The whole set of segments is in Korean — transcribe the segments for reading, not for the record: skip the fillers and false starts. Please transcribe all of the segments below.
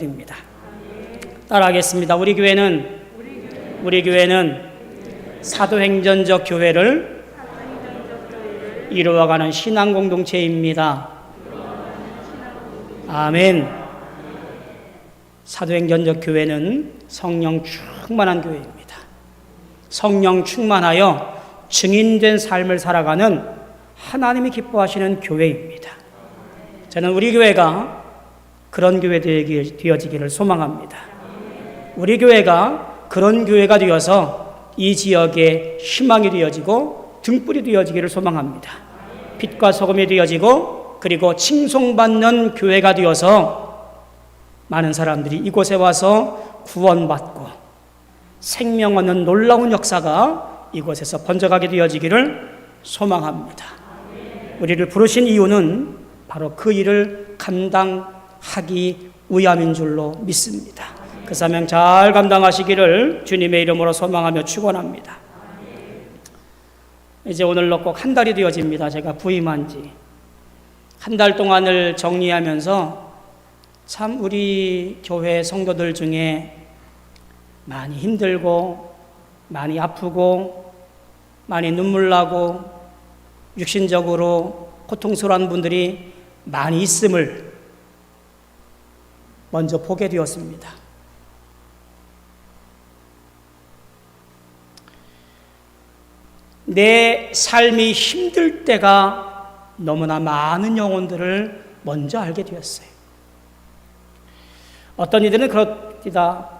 입니다. 따라하겠습니다. 우리 교회는 사도행전적 교회를 이루어가는 신앙 공동체입니다. 아멘. 사도행전적 교회는 성령 충만한 교회입니다. 성령 충만하여 증인된 삶을 살아가는 하나님이 기뻐하시는 교회입니다. 저는 우리 교회가 그런 교회 되어지기를 소망합니다. 우리 교회가 그런 교회가 되어서 이 지역에 희망이 되어지고 등불이 되어지기를 소망합니다. 빛과 소금이 되어지고 그리고 칭송받는 교회가 되어서 많은 사람들이 이곳에 와서 구원받고 생명 얻는 놀라운 역사가 이곳에서 번져가게 되어지기를 소망합니다. 우리를 부르신 이유는 바로 그 일을 감당하기 위함인 줄로 믿습니다. 그 사명 잘 감당하시기를 주님의 이름으로 소망하며 축원합니다. 이제 오늘로 꼭 한 달이 되어집니다. 제가 부임한 지 한 달 동안을 정리하면서 참 우리 교회 성도들 중에 많이 힘들고 많이 아프고 많이 눈물 나고 육신적으로 고통스러운 분들이 많이 있음을 먼저 보게 되었습니다. 내 삶이 힘들 때가 너무나 많은 영혼들을 먼저 알게 되었어요. 어떤 이들은 그렇습니다.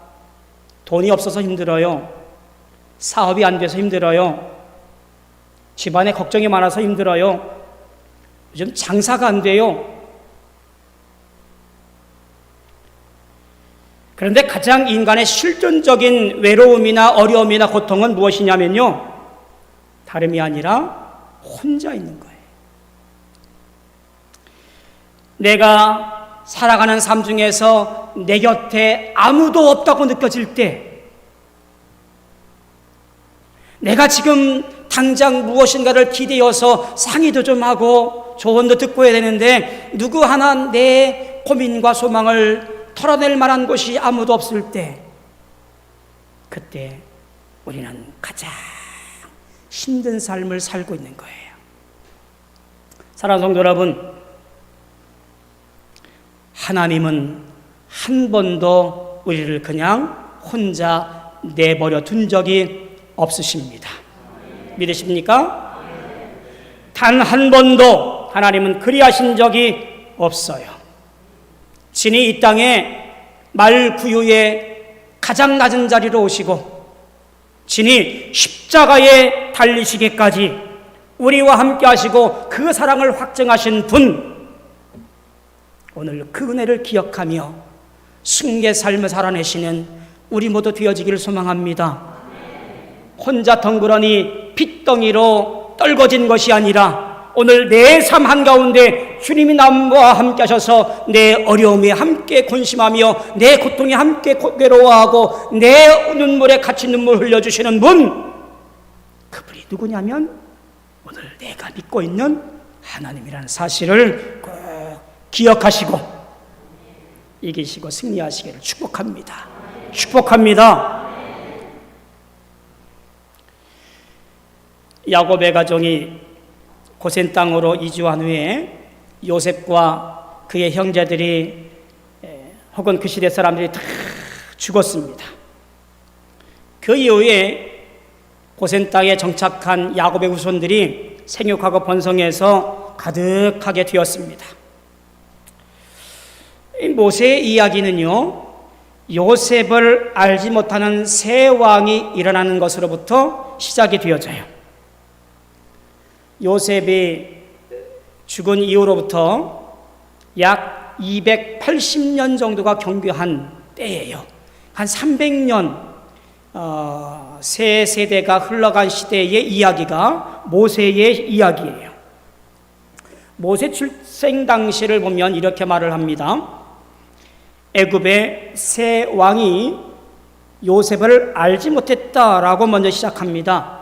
돈이 없어서 힘들어요. 사업이 안 돼서 힘들어요. 집안에 걱정이 많아서 힘들어요. 요즘 장사가 안 돼요. 그런데 가장 인간의 실존적인 외로움이나 어려움이나 고통은 무엇이냐면요, 다름이 아니라 혼자 있는 거예요. 내가 살아가는 삶 중에서 내 곁에 아무도 없다고 느껴질 때, 내가 지금 당장 무엇인가를 기대어서 상의도 좀 하고 조언도 듣고 해야 되는데 누구 하나 내 고민과 소망을 털어낼 만한 곳이 아무도 없을 때, 그때 우리는 가장 힘든 삶을 살고 있는 거예요. 사랑하는 성도 여러분, 하나님은 한 번도 우리를 그냥 혼자 내버려 둔 적이 없으십니다. 믿으십니까? 단 한 번도 하나님은 그리하신 적이 없어요. 친히 이 땅에 말구유의 가장 낮은 자리로 오시고 친히 십자가에 달리시기까지 우리와 함께 하시고 그 사랑을 확증하신 분, 오늘 그 은혜를 기억하며 승리의 삶을 살아내시는 우리 모두 되어지기를 소망합니다. 혼자 덩그러니 핏덩이로 떨궈진 것이 아니라 오늘 내 삶 한가운데 주님이 나와 함께 하셔서 내 어려움에 함께 권심하며 내 고통에 함께 괴로워하고 내 눈물에 같이 눈물 흘려주시는 분, 그분이 누구냐면 오늘 내가 믿고 있는 하나님이라는 사실을 꼭 기억하시고 이기시고 승리하시기를 축복합니다. 축복합니다. 야곱의 가정이 고센 땅으로 이주한 후에 요셉과 그의 형제들이 혹은 그 시대 사람들이 다 죽었습니다. 그 이후에 고센 땅에 정착한 야곱의 후손들이 생육하고 번성해서 가득하게 되었습니다. 이 모세의 이야기는요, 요셉을 알지 못하는 새 왕이 일어나는 것으로부터 시작이 되어져요. 요셉이 죽은 이후로부터 약 280년 정도가 경과한 때예요. 한 300년 세 세대가 흘러간 시대의 이야기가 모세의 이야기예요. 모세 출생 당시를 보면 이렇게 말을 합니다. 애굽의 새 왕이 요셉을 알지 못했다라고 먼저 시작합니다.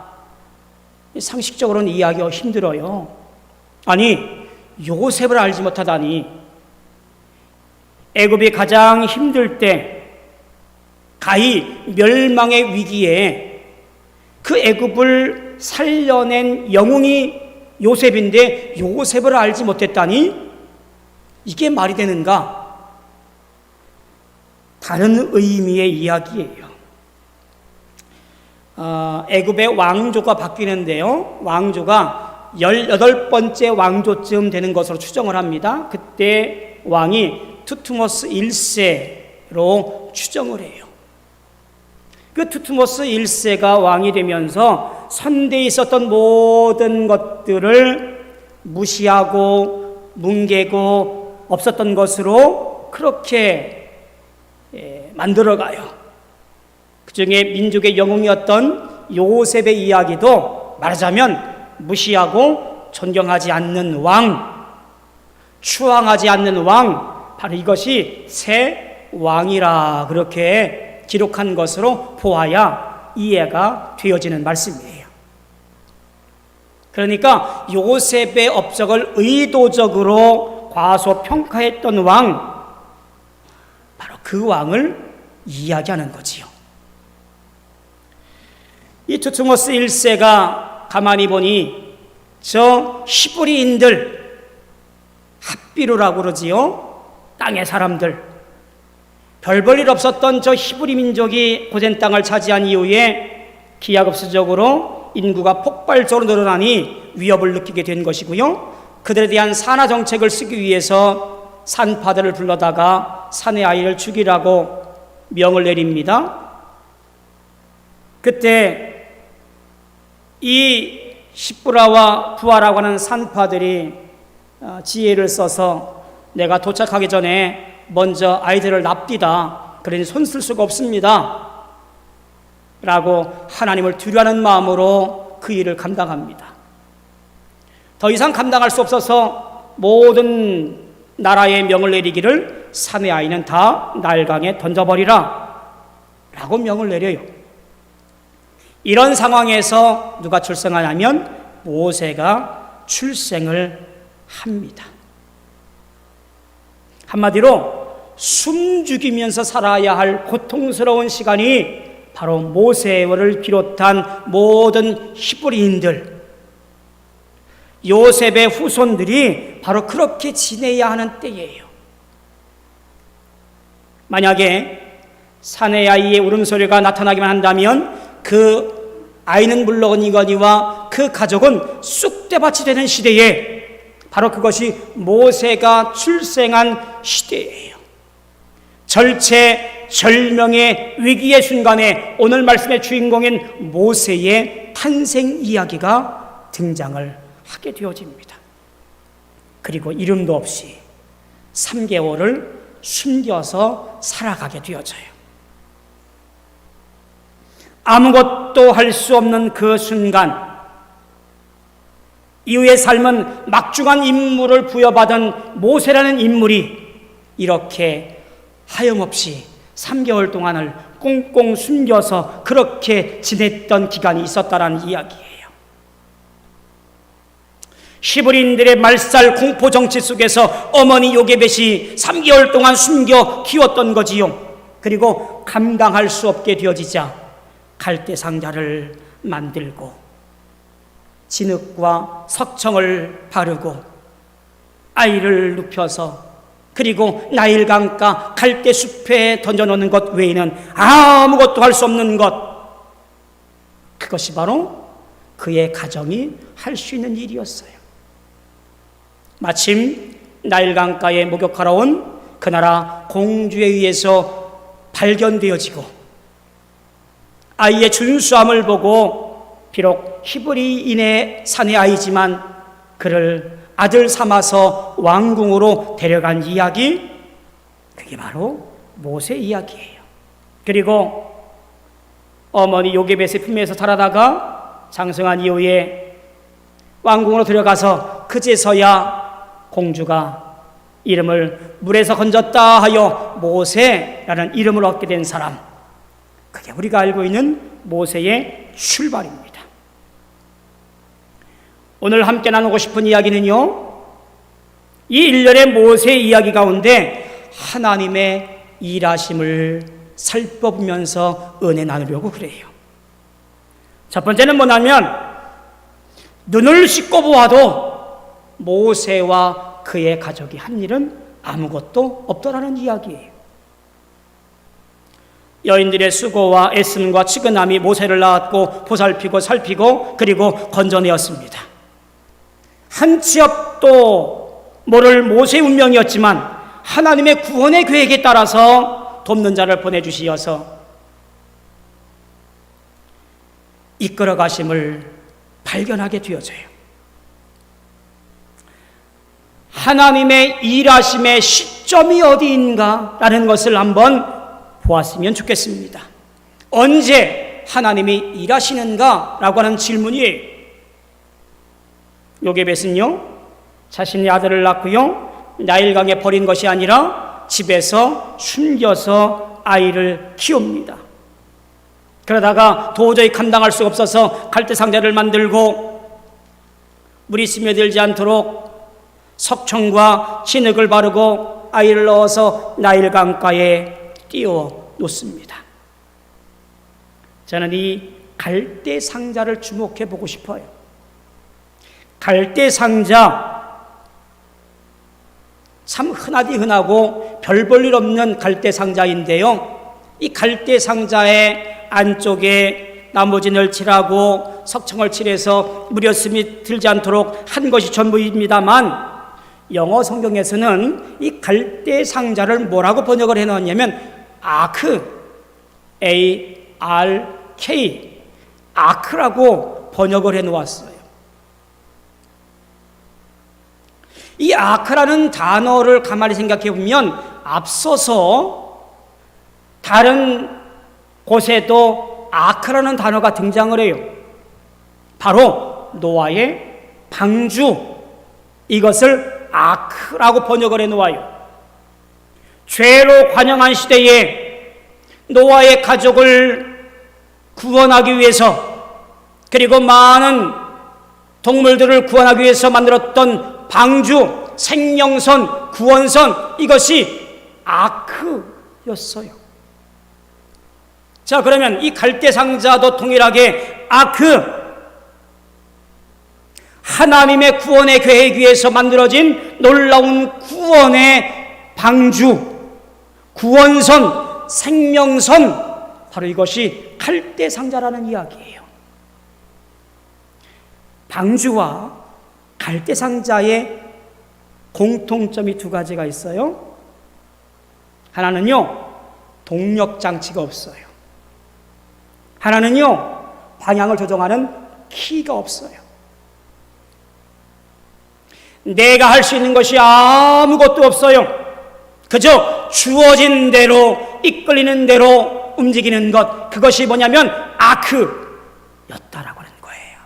상식적으로는 이해하기가 힘들어요. 아니, 요셉을 알지 못하다니, 애굽이 가장 힘들 때 가히 멸망의 위기에 그 애굽을 살려낸 영웅이 요셉인데 요셉을 알지 못했다니 이게 말이 되는가? 다른 의미의 이야기예요. 애굽의 왕조가 바뀌는데요. 왕조가 18번째 왕조쯤 되는 것으로 추정을 합니다. 그때 왕이 투트모스 1세로 추정을 해요. 그 투트모스 1세가 왕이 되면서 선대에 있었던 모든 것들을 무시하고 뭉개고 없었던 것으로 그렇게 만들어가요. 그 중에 민족의 영웅이었던 요셉의 이야기도 말하자면 무시하고 존경하지 않는 왕, 추앙하지 않는 왕, 바로 이것이 새 왕이라 그렇게 기록한 것으로 보아야 이해가 되어지는 말씀이에요. 그러니까 요셉의 업적을 의도적으로 과소평가했던 왕, 바로 그 왕을 이야기하는 거지요. 이 투트모스 1세가 가만히 보니 저 히브리인들, 핫비루라고 그러지요. 땅의 사람들, 별 볼 일 없었던 저 히브리 민족이 고센 땅을 차지한 이후에 기하급수적으로 인구가 폭발적으로 늘어나니 위협을 느끼게 된 것이고요. 그들에 대한 산화 정책을 쓰기 위해서 산파들을 불러다가 산의 아이를 죽이라고 명을 내립니다. 그때 이 십브라와 부하라고 하는 산파들이 지혜를 써서 내가 도착하기 전에 먼저 아이들을 납디다. 그러니 손 쓸 수가 없습니다. 라고 하나님을 두려워하는 마음으로 그 일을 감당합니다. 더 이상 감당할 수 없어서 모든 나라에 명을 내리기를 산의 아이는 다 나일강에 던져버리라 라고 명을 내려요. 이런 상황에서 누가 출생하냐면 모세가 출생을 합니다. 한마디로 숨죽이면서 살아야 할 고통스러운 시간이 바로 모세를 비롯한 모든 히브리인들, 요셉의 후손들이 바로 그렇게 지내야 하는 때예요. 만약에 사내 아이의 울음소리가 나타나기만 한다면 그 아이는 물론이거니와 그 가족은 쑥대밭이 되는 시대에 바로 그것이 모세가 출생한 시대예요. 절체절명의 위기의 순간에 오늘 말씀의 주인공인 모세의 탄생 이야기가 등장을 하게 되어집니다. 그리고 이름도 없이 3개월을 숨겨서 살아가게 되어져요. 아무것도 할 수 없는 그 순간, 이후의 삶은 막중한 임무를 부여받은 모세라는 인물이 이렇게 하염없이 3개월 동안을 꽁꽁 숨겨서 그렇게 지냈던 기간이 있었다라는 이야기예요. 히브리인들의 말살 공포 정치 속에서 어머니 요게벳이 3개월 동안 숨겨 키웠던 거지요. 그리고 감당할 수 없게 되어지자 갈대 상자를 만들고 진흙과 석청을 바르고 아이를 눕혀서 그리고 나일강가 갈대 숲에 던져놓는 것 외에는 아무것도 할 수 없는 것, 그것이 바로 그의 가정이 할 수 있는 일이었어요. 마침 나일강가에 목욕하러 온 그 나라 공주에 의해서 발견되어지고 아이의 준수함을 보고 비록 히브리인의 사내 아이지만 그를 아들 삼아서 왕궁으로 데려간 이야기, 그게 바로 모세 이야기예요. 그리고 어머니 요게벳의 품에서 자라다가 장성한 이후에 왕궁으로 들어가서 그제서야 공주가 이름을 물에서 건졌다 하여 모세라는 이름을 얻게 된 사람, 그게 우리가 알고 있는 모세의 출발입니다. 오늘 함께 나누고 싶은 이야기는요, 이 일련의 모세 이야기 가운데 하나님의 일하심을 살펴보면서 은혜 나누려고 그래요. 첫 번째는 뭐냐면 눈을 씻고 보아도 모세와 그의 가족이 한 일은 아무것도 없더라는 이야기예요. 여인들의 수고와 애씀과 치근함이 모세를 낳았고 보살피고 살피고 그리고 건져내었습니다. 한 치 앞도 모를 모세의 운명이었지만 하나님의 구원의 계획에 따라서 돕는 자를 보내주시어서 이끌어 가심을 발견하게 되어져요. 하나님의 일하심의 시점이 어디인가라는 것을 한번 보았으면 좋겠습니다. 언제 하나님이 일하시는가라고 하는 질문이에요. 요게벳은요, 자신의 아들을 낳고요, 나일강에 버린 것이 아니라 집에서 숨겨서 아이를 키웁니다. 그러다가 도저히 감당할 수 없어서 갈대상자를 만들고 물이 스며들지 않도록 석청과 진흙을 바르고 아이를 넣어서 나일강가에 띄워 놓습니다. 저는 이 갈대상자를 주목해 보고 싶어요. 갈대상자, 참 흔하디 흔하고 별 볼 일 없는 갈대상자인데요, 이 갈대상자의 안쪽에 나무진을 칠하고 석청을 칠해서 무렵씀이 들지 않도록 한 것이 전부입니다만, 영어 성경에서는 이 갈대상자를 뭐라고 번역을 해놓았냐면 아크, A-R-K, 아크라고 번역을 해놓았어요. 이 아크라는 단어를 가만히 생각해 보면 앞서서 다른 곳에도 아크라는 단어가 등장을 해요. 바로 노아의 방주, 이것을 아크라고 번역을 해놓아요. 죄로 관영한 시대에 노아의 가족을 구원하기 위해서, 그리고 많은 동물들을 구원하기 위해서 만들었던 방주, 생명선, 구원선, 이것이 아크였어요. 자, 그러면 이 갈대상자도 동일하게 아크, 하나님의 구원의 계획 위에서 만들어진 놀라운 구원의 방주, 구원선, 생명선, 바로 이것이 갈대상자라는 이야기예요. 방주와 갈대상자의 공통점이 두 가지가 있어요. 하나는요, 동력장치가 없어요. 하나는요, 방향을 조정하는 키가 없어요. 내가 할 수 있는 것이 아무것도 없어요. 그저 주어진 대로, 이끌리는 대로 움직이는 것, 그것이 뭐냐면 아크였다라고 하는 거예요.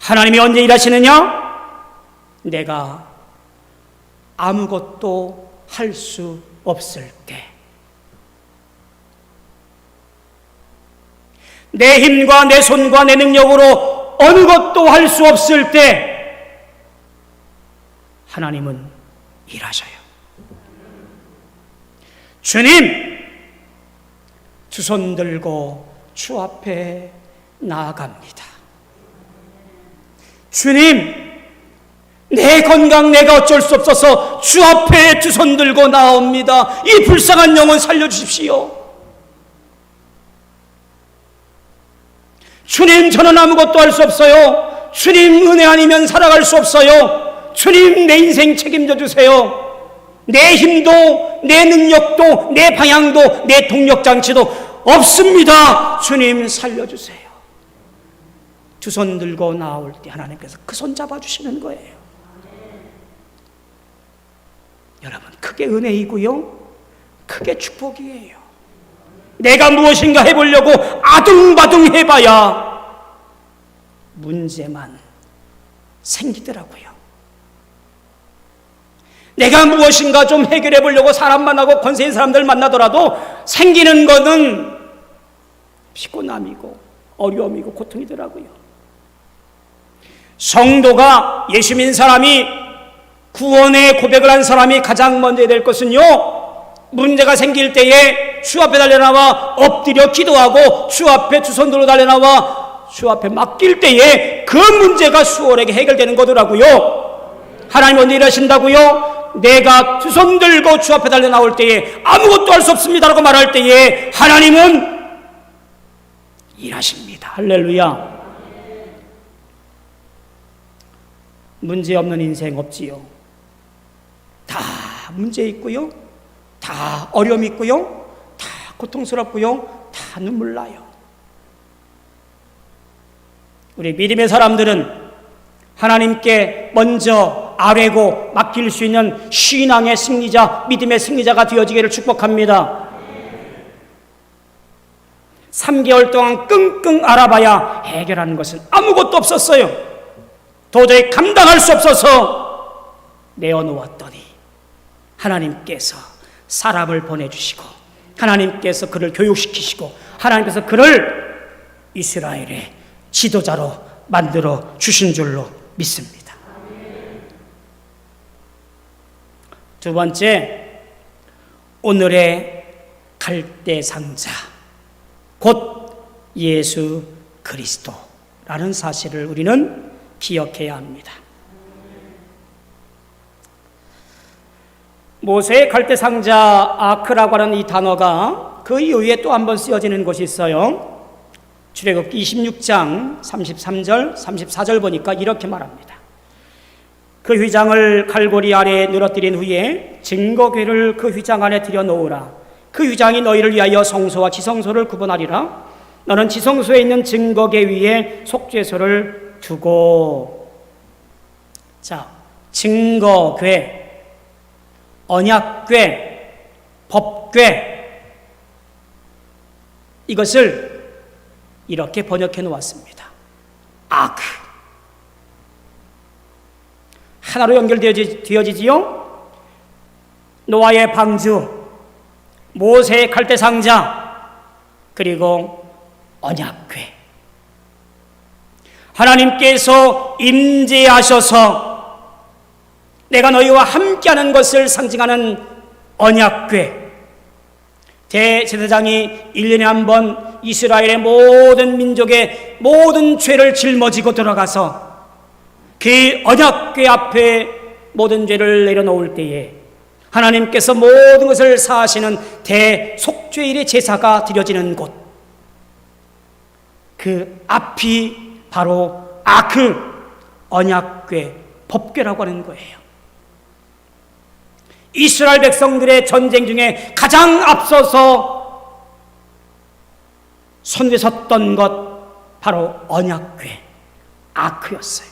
하나님이 언제 일하시느냐? 내가 아무것도 할 수 없을 때, 내 힘과 내 손과 내 능력으로 어느 것도 할 수 없을 때 하나님은 일하셔요. 주님, 두 손 들고 주 앞에 나아갑니다. 주님, 내 건강 내가 어쩔 수 없어서 주 앞에 두 손 들고 나옵니다. 이 불쌍한 영혼 살려주십시오. 주님, 저는 아무것도 할 수 없어요. 주님, 은혜 아니면 살아갈 수 없어요. 주님, 내 인생 책임져 주세요. 내 힘도, 내 능력도, 내 방향도, 내 동력장치도 없습니다. 주님, 살려주세요. 두 손 들고 나올 때 하나님께서 그 손 잡아주시는 거예요. 여러분, 그게 은혜이고요, 그게 축복이에요. 내가 무엇인가 해보려고 아둥바둥 해봐야 문제만 생기더라고요. 내가 무엇인가 좀 해결해 보려고 사람 만나고 권세 있는 사람들 만나더라도 생기는 것은 피곤함이고 어려움이고 고통이더라고요. 성도가, 예수 믿는 사람이 구원의 고백을 한 사람이 가장 먼저 해야 될 것은요, 문제가 생길 때에 주 앞에 달려나와 엎드려 기도하고 주 앞에 두 손 들어 달려나와 주 앞에 맡길 때에 그 문제가 수월하게 해결되는 거더라고요. 하나님 언제 일하신다고요? 내가 두 손 들고 주 앞에 달려 나올 때에 아무것도 할 수 없습니다라고 말할 때에 하나님은 일하십니다. 할렐루야. 문제 없는 인생 없지요. 다 문제 있고요, 다 어려움 있고요, 다 고통스럽고요, 다 눈물 나요. 우리 믿음의 사람들은 하나님께 먼저 아뢰고 맡길 수 있는 신앙의 승리자, 믿음의 승리자가 되어지기를 축복합니다. 3개월 동안 끙끙 앓아봐야 해결하는 것은 아무것도 없었어요. 도저히 감당할 수 없어서 내어놓았더니 하나님께서 사람을 보내주시고 하나님께서 그를 교육시키시고 하나님께서 그를 이스라엘의 지도자로 만들어 주신 줄로 믿습니다. 두 번째, 오늘의 갈대상자 곧 예수 그리스도라는 사실을 우리는 기억해야 합니다. 모세의 갈대상자 아크라고 하는 이 단어가 그 이후에 또 한 번 쓰여지는 곳이 있어요. 출애굽기 26장 33절 34절 보니까 이렇게 말합니다. 그 휘장을 갈고리 아래에 늘어뜨린 후에 증거궤를 그 휘장 안에 들여놓으라. 그 휘장이 너희를 위하여 성소와 지성소를 구분하리라. 너는 지성소에 있는 증거궤 위에 속죄소를 두고. 자, 증거궤, 언약궤, 법궤, 이것을 이렇게 번역해 놓았습니다. 아크. 하나로 연결되어지지요. 노아의 방주, 모세의 갈대상자, 그리고 언약궤. 하나님께서 임재하셔서 내가 너희와 함께하는 것을 상징하는 언약궤. 대제사장이 1년에 한 번 이스라엘의 모든 민족의 모든 죄를 짊어지고 들어가서 그 언약궤 앞에 모든 죄를 내려놓을 때에 하나님께서 모든 것을 사하시는 대속죄일의 제사가 드려지는 곳, 그 앞이 바로 아크, 언약궤, 법궤라고 하는 거예요. 이스라엘 백성들의 전쟁 중에 가장 앞서서 손에 섰던 것 바로 언약궤, 아크였어요.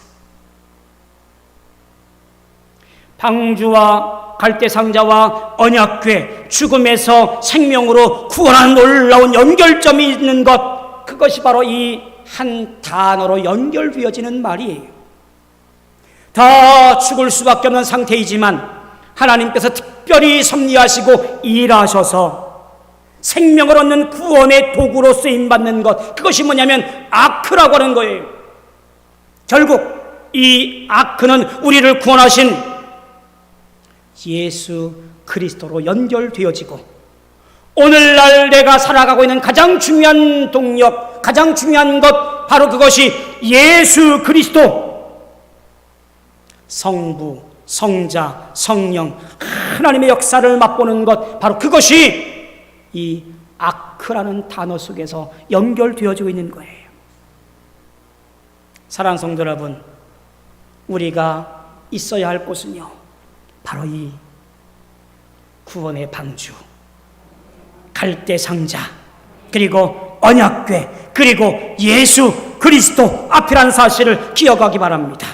방주와 갈대상자와 언약궤, 죽음에서 생명으로 구원하는 놀라운 연결점이 있는 것, 그것이 바로 이 한 단어로 연결되어지는 말이에요. 다 죽을 수밖에 없는 상태이지만 하나님께서 특별히 섭리하시고 일하셔서 생명을 얻는 구원의 도구로 쓰임받는 것, 그것이 뭐냐면 아크라고 하는 거예요. 결국 이 아크는 우리를 구원하신 예수 그리스도로 연결되어지고 오늘날 내가 살아가고 있는 가장 중요한 동력, 가장 중요한 것, 바로 그것이 예수 그리스도, 성부, 성자, 성령, 하나님의 역사를 맛보는 것, 바로 그것이 이 아크라는 단어 속에서 연결되어지고 있는 거예요. 사랑하는 성도 여러분, 우리가 있어야 할 곳은요, 바로 이 구원의 방주, 갈대상자, 그리고 언약궤, 그리고 예수 그리스도 앞이라는 사실을 기억하기 바랍니다.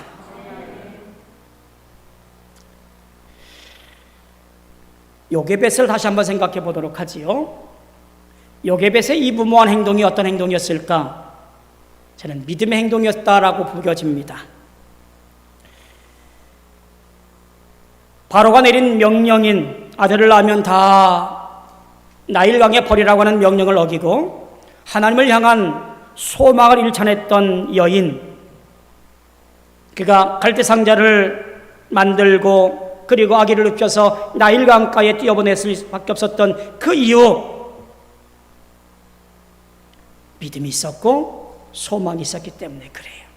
요게벳을 다시 한번 생각해 보도록 하지요. 요게벳의 이 무모한 행동이 어떤 행동이었을까? 저는 믿음의 행동이었다라고 보여집니다. 바로가 내린 명령인 아들을 낳으면 다 나일강에 버리라고 하는 명령을 어기고 하나님을 향한 소망을 일찬했던 여인, 그가 갈대상자를 만들고 그리고 아기를 눕혀서 나일강가에 뛰어보냈을 수밖에 없었던 그 이유, 믿음이 있었고 소망이 있었기 때문에 그래요.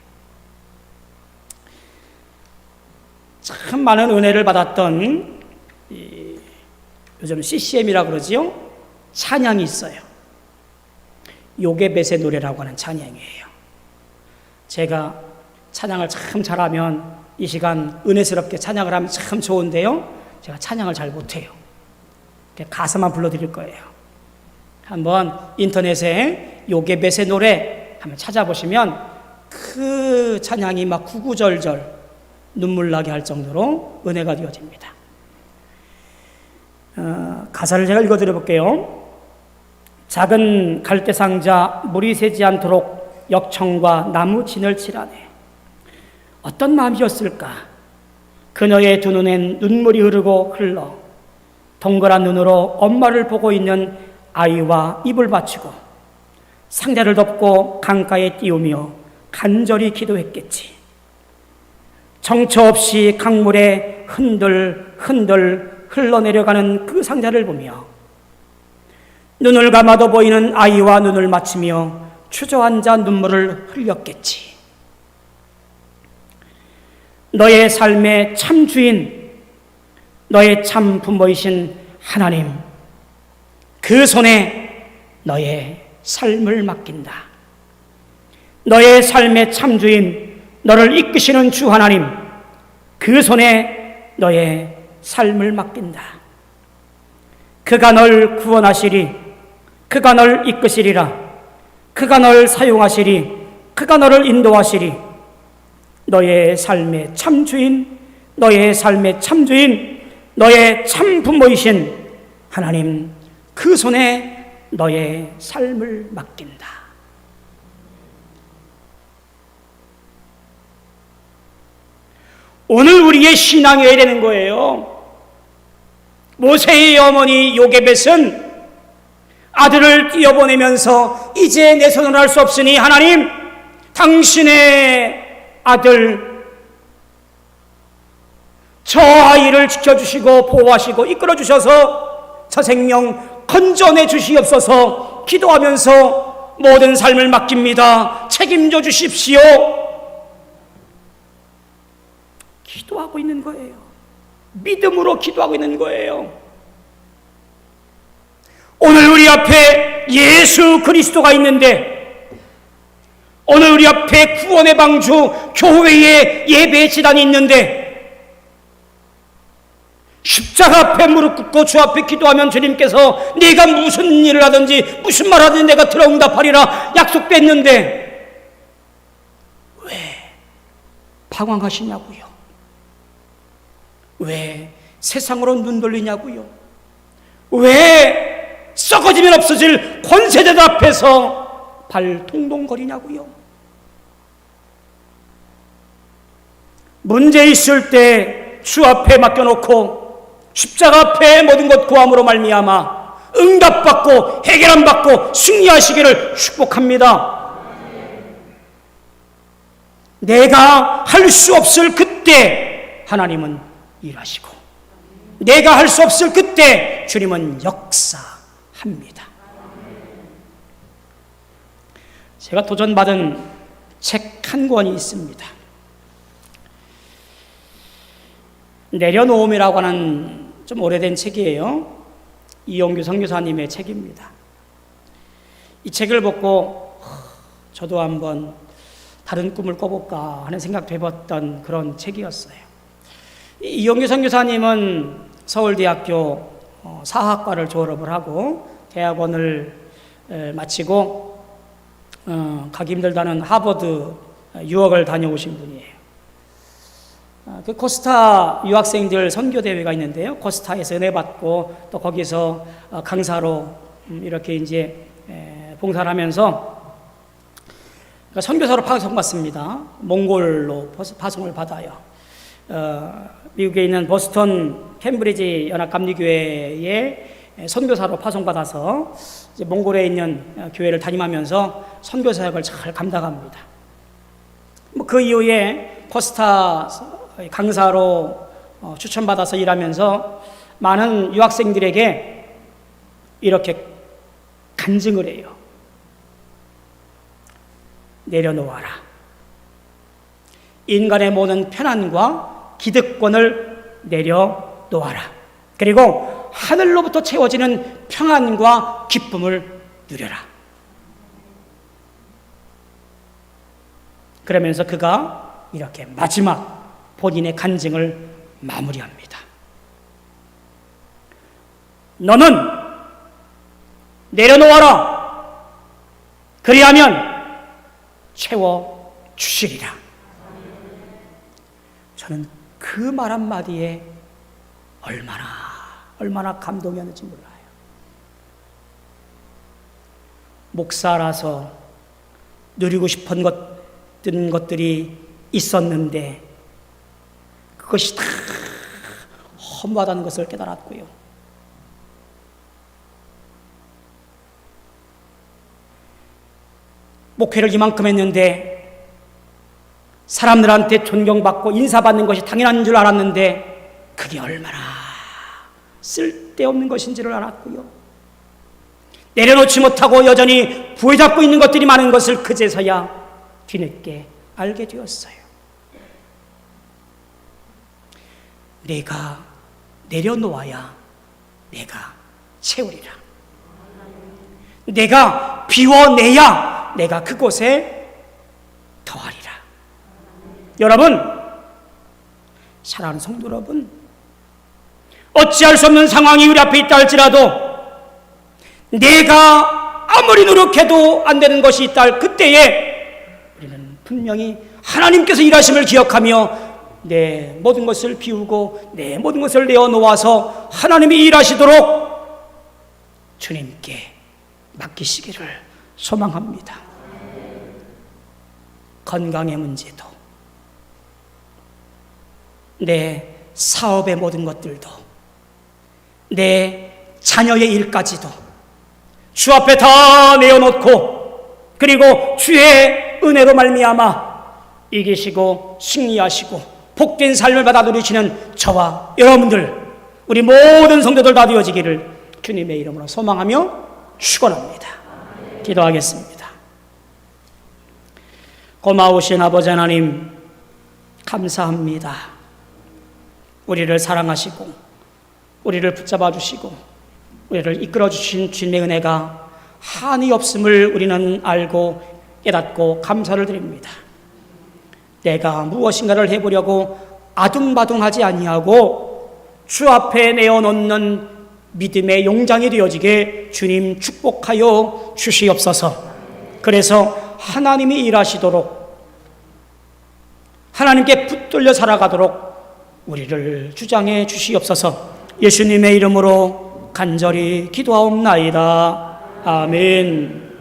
참 많은 은혜를 받았던 요즘 CCM이라고 그러지요? 찬양이 있어요. 요게벳의 노래라고 하는 찬양이에요. 제가 찬양을 참 잘하면 이 시간 은혜스럽게 찬양을 하면 참 좋은데요, 제가 찬양을 잘 못해요. 가사만 불러드릴 거예요. 한번 인터넷에 요게벳의 노래 한번 찾아보시면 그 찬양이 막 구구절절 눈물 나게 할 정도로 은혜가 되어집니다. 가사를 제가 읽어드려 볼게요. 작은 갈대상자 물이 새지 않도록 역청과 나무 진을 칠하네. 어떤 마음이었을까? 그녀의 두 눈엔 눈물이 흐르고 흘러 동그란 눈으로 엄마를 보고 있는 아이와 입을 맞추고 상자를 덮고 강가에 띄우며 간절히 기도했겠지. 정처 없이 강물에 흔들흔들 흘러내려가는 그 상자를 보며 눈을 감아도 보이는 아이와 눈을 맞추며 주저앉아 눈물을 흘렸겠지. 너의 삶의 참 주인, 너의 참 부모이신 하나님, 그 손에 너의 삶을 맡긴다. 너의 삶의 참 주인, 너를 이끄시는 주 하나님, 그 손에 너의 삶을 맡긴다. 그가 널 구원하시리, 그가 널 이끄시리라, 그가 널 사용하시리, 그가 너를 인도하시리. 너의 삶의 참 주인, 너의 삶의 참 주인, 너의 참 부모이신 하나님, 그 손에 너의 삶을 맡긴다. 오늘 우리의 신앙이어야 되는 거예요. 모세의 어머니 요게벳은 아들을 뛰어보내면서 이제 내 손으로 할 수 없으니 하나님, 당신의 아들 저 아이를 지켜주시고 보호하시고 이끌어주셔서 저 생명 건져내 주시옵소서 기도하면서 모든 삶을 맡깁니다. 책임져 주십시오. 기도하고 있는 거예요. 믿음으로 기도하고 있는 거예요. 오늘 우리 앞에 예수 그리스도가 있는데, 오늘 우리 앞에 구원의 방주 교회의 예배 지단이 있는데, 십자가 앞에 무릎 꿇고 주 앞에 기도하면 주님께서 네가 무슨 일을 하든지 무슨 말 하든지 내가 들어 응답하리라 약속됐는데 왜 방황하시냐고요? 왜 세상으로 눈 돌리냐고요? 왜 썩어지면 없어질 권세자들 앞에서 발 동동거리냐고요? 문제 있을 때 주 앞에 맡겨놓고 십자가 앞에 모든 것 구함으로 말미암아 응답받고 해결 안 받고 승리하시기를 축복합니다. 내가 할 수 없을 그때 하나님은 일하시고, 내가 할 수 없을 그때 주님은 역사합니다. 제가 도전받은 책 한 권이 있습니다. 내려놓음이라고 하는 좀 오래된 책이에요. 이용규 선교사님의 책입니다. 이 책을 보고 저도 한번 다른 꿈을 꿔볼까 하는 생각도 해봤던 그런 책이었어요. 이용규 선교사님은 서울대학교 사학과를 졸업을 하고 대학원을 마치고 가기 힘들다는 하버드 유학을 다녀오신 분이에요. 그 코스타 유학생들 선교대회가 있는데요. 코스타에서 은혜 받고 또 거기서 강사로 이렇게 이제 봉사를 하면서 선교사로 파송받습니다. 몽골로 파송을 받아요. 미국에 있는 보스턴 캠브리지 연합감리교회에 선교사로 파송받아서 이제 몽골에 있는 교회를 담임하면서 선교 사역을 잘 감당합니다. 그 이후에 코스타 강사로 추천받아서 일하면서 많은 유학생들에게 이렇게 간증을 해요. 내려놓아라. 인간의 모든 편안과 기득권을 내려놓아라. 그리고 하늘로부터 채워지는 평안과 기쁨을 누려라. 그러면서 그가 이렇게 마지막 본인의 간증을 마무리합니다. 너는 내려놓아라. 그리하면 채워주시리라. 저는 그 말 한마디에 얼마나 감동이었는지 몰라요. 목사라서 누리고 싶은 것들이 있었는데 그것이 다 허무하다는 것을 깨달았고요. 목회를 이만큼 했는데 사람들한테 존경받고 인사받는 것이 당연한 줄 알았는데 그게 얼마나 쓸데없는 것인지를 알았고요. 내려놓지 못하고 여전히 부여잡고 있는 것들이 많은 것을 그제서야 뒤늦게 알게 되었어요. 내가 내려놓아야 내가 채우리라. 내가 비워내야 내가 그곳에 더하리라. 여러분, 사랑하는 성도 여러분, 어찌할 수 없는 상황이 우리 앞에 있다 할지라도 내가 아무리 노력해도 안 되는 것이 있다 할 그때에 우리는 분명히 하나님께서 일하심을 기억하며 내 모든 것을 비우고 내 모든 것을 내어놓아서 하나님이 일하시도록 주님께 맡기시기를 소망합니다. 건강의 문제도, 내 사업의 모든 것들도, 내 자녀의 일까지도 주 앞에 다 내어놓고 그리고 주의 은혜로 말미암아 이기시고 승리하시고 복된 삶을 받아 누리시는 저와 여러분들, 우리 모든 성도들 다 되어지기를 주님의 이름으로 소망하며 축원합니다. 기도하겠습니다. 고마우신 아버지 하나님, 감사합니다. 우리를 사랑하시고 우리를 붙잡아 주시고 우리를 이끌어 주신 주님의 은혜가 한이 없음을 우리는 알고 깨닫고 감사를 드립니다. 내가 무엇인가를 해보려고 아둥바둥하지 아니하고 주 앞에 내어놓는 믿음의 용장이 되어지게 주님 축복하여 주시옵소서. 그래서 하나님이 일하시도록, 하나님께 붙들려 살아가도록 우리를 주장해 주시옵소서. 예수님의 이름으로 간절히 기도하옵나이다. 아멘.